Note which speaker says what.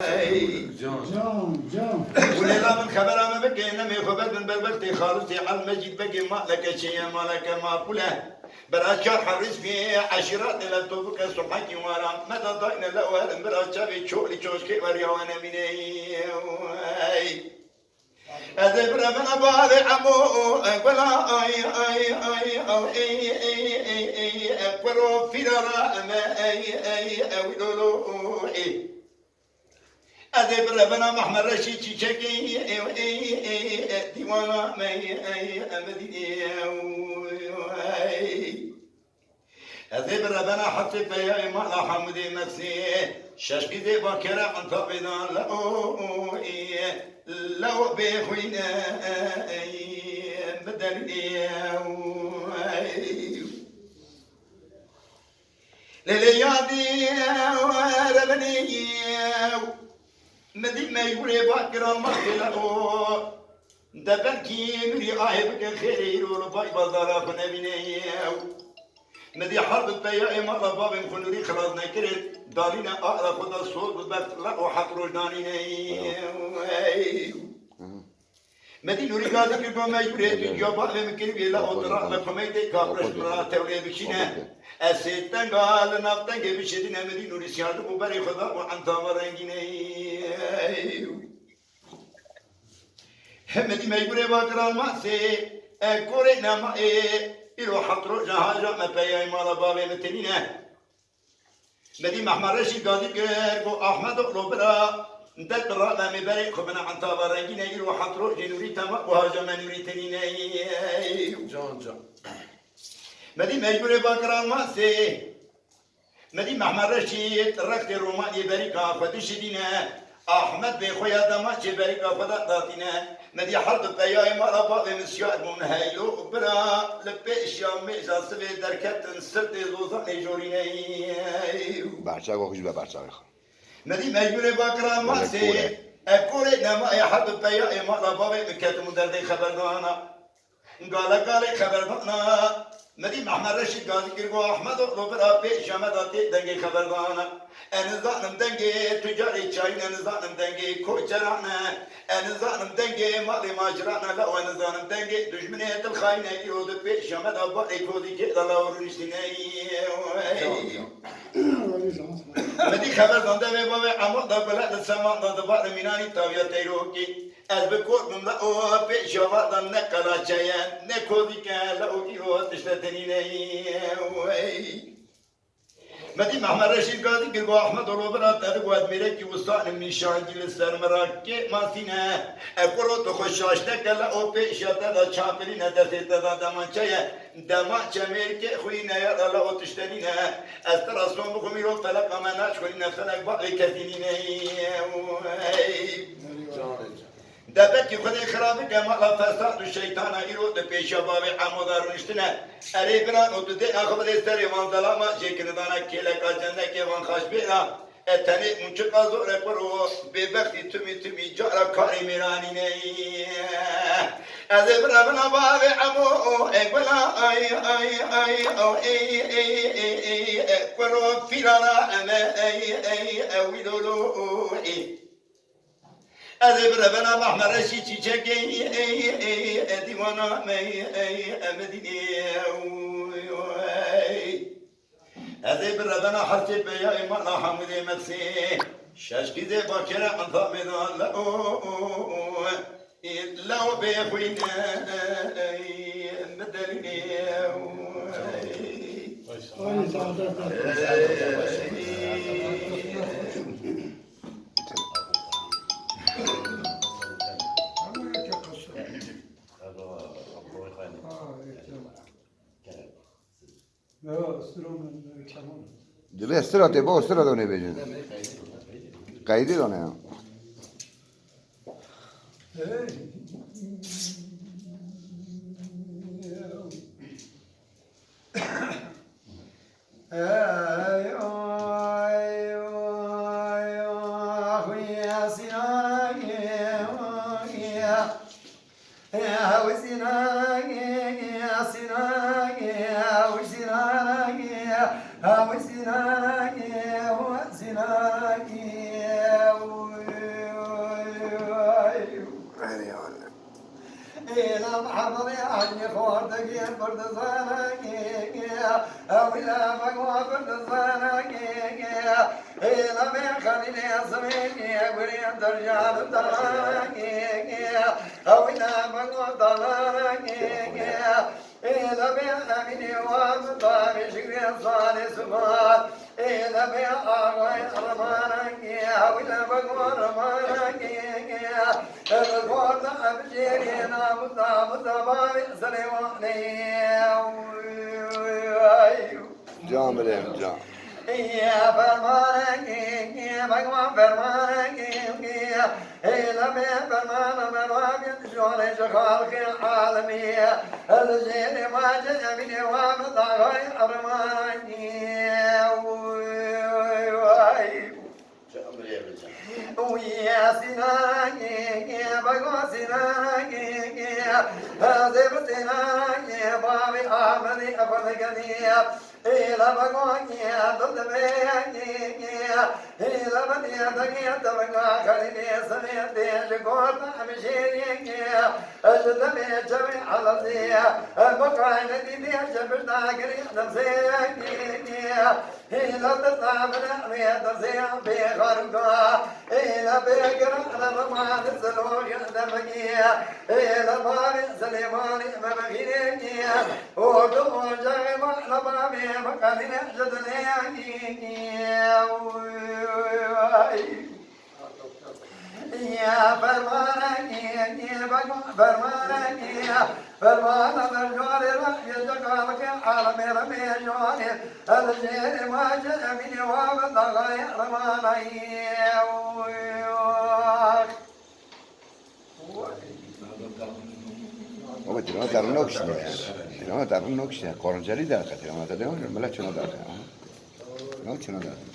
Speaker 1: جان
Speaker 2: وليلا من خبر ما بقي انما يخبر من بالبلتي خالصي على المجد بقي ما لك شيء ما لك ما قوله براشار حرس في عشرات لا توبك صبحك ورا متى ضاينا الاول براشار شغلي شوشكي وريا وانا مني أذبر من أبغى عمو ولا أي أقرب في رأمة أي لولو أذبر من محمد رشيد شكي ديوانا مي أمدي أذبر من حطب يا ما حمد نفسي ششكي ذي بكرة عن طبيعنا لو بيخوينا بدل لليادي وربني مدي ما يقولي باكر المغفلة دبنكي نري آهبك خيري ورباي بزارك نبيني مدي حرب بيا إما رباب خنوري خلاص نكرت دارينا أقرأ خدا صوت ببرت لا وحطروش دانيني مدي نوري قادي كربا ما يقولي جابا ممكن بيلا أطرع لكميدي كابرش مرات تولي بشينا أسيتن قال نفتن بشيدنا مدي نوري سيارد مباري خدا وعن تامرنجيني مدي ما يقولي باكرا ما سي كوري نما إلو حطرو جهاجا ما بيا إما ربابي متنينه مدي محمد رشيد قادي كربو أحمد أقلوبرا ندت الرأى مبارك خبنا عن طابرين يلو حطرو جنوري تما وهاجا من نوري تنين
Speaker 1: جان
Speaker 2: مدي مجبور باكران ماسي مدي محمد رشيد ركت روماني بريكا فتش دينا أحمد بخويا دما بريكا فدا داتينا مدي حرب بياي مرابا مسيار من هايلو برا لبيش يا ميزا سبي دركت سرت زوزاني جوريني
Speaker 3: بچه ها خوش به بچه ها
Speaker 2: مدي مجبور باكران ماسي أكوري نما يا حرب بياي مرابا مكتم دردي خبردانا قال خبردانا مدي محمد رشيد قال كيرو احمد روبرا بيش مداتي دنگي خبردانا ان زانم دنگي تجاري چاين ان زانم دنگي كوچرانا ان زانم دنگي مالي ماجرانا لا ان زانم دنگي دشمنيت الخاينه يود بيش مدا باري كودي كده لا ورنشتني مدي خبردان ده بابا عمود ده بلاد السماء ده بار ميناني تاويا تيروكي از بکور من او پیش آوردن نکلا چیان نکودی که لو ایرو تشتنی نی مدی محمد رشید قادی که با احمد روبرا تدقواد میره که وستان میشان جل سر مراکه ماسینه اکورو تو خوشاشته که لو پیش دادا چاپلی ندسته دادا دمانچه دمانچه میرکه خوی نیار لو تشتنی نه از تراسون بخومی رو فلق اماناش کنی نفلق باقی کتینی نی دبت خدای خرابه که مالا فساد و شیطان ایرو ده پیشا بابی عمودارو نشتنه اری بران او ده آخو ده سری وان ظلاما شکر دانا کلکا جنده که وان خاش بیرا اتنی منچه قازوره پرو ببختی تمی جارا کاری میرانی نی از برابنا بابی عمو اقبلا ای پرو فیرانا اویدولو از برابنا محمد رشید چیچکی دیوانا می امدی از برابنا حرف بیا ایمان حمد مسی شش کیزه باکر انتا میدان لو بخوین مدرنی
Speaker 3: Deve essere te boh, strada ne vedi. Caidi non è.
Speaker 4: إلى محمد عني خوردقي بردزانك أولا بقوى بردزانك إلى بيخلي يسميني قريب درجال دلانك أولا بقوى دلانك إلى بيخلي وابطار شكري صالي سبحان إلى بيخلي رمانك أولا بقوى رمانك القرد أبجيرنا مصابي سليماني
Speaker 3: Camilerim can.
Speaker 4: يا فرمانك يا بقوى فرمانك إلى بيه فرمان مروان شغل شخالك عالمي الجيل ما جاء من يوام ضاغي أرمانك ويا سنانك يا بقوى سنانك هذب سنانك يا بابي آمني أفضلني إلى بقوى يا ضد بيك إلى بدي أدقي تبقى خليني سنيتي شكور أمشيك أجد بيجمي على زيا بقى ندي جبر داقري نفسيك إلى تتعامل مية زيا بخرقا إلى بقرا رمان سلوك دمكي إلى بابي سليماني مبكيني ودو جايب لبابي مكاني جدني يا فرمانك يا بقى فرمانك فرمان الجوار رأي جقالك عالمي رمي جواري الجير ما جاء من يوام ضغي رماني
Speaker 3: Baba ti non dare un oxide. Ti non dare un oxide. Corongeli da che ti non dare un me la ce l'ho data. Non ce l'ho data.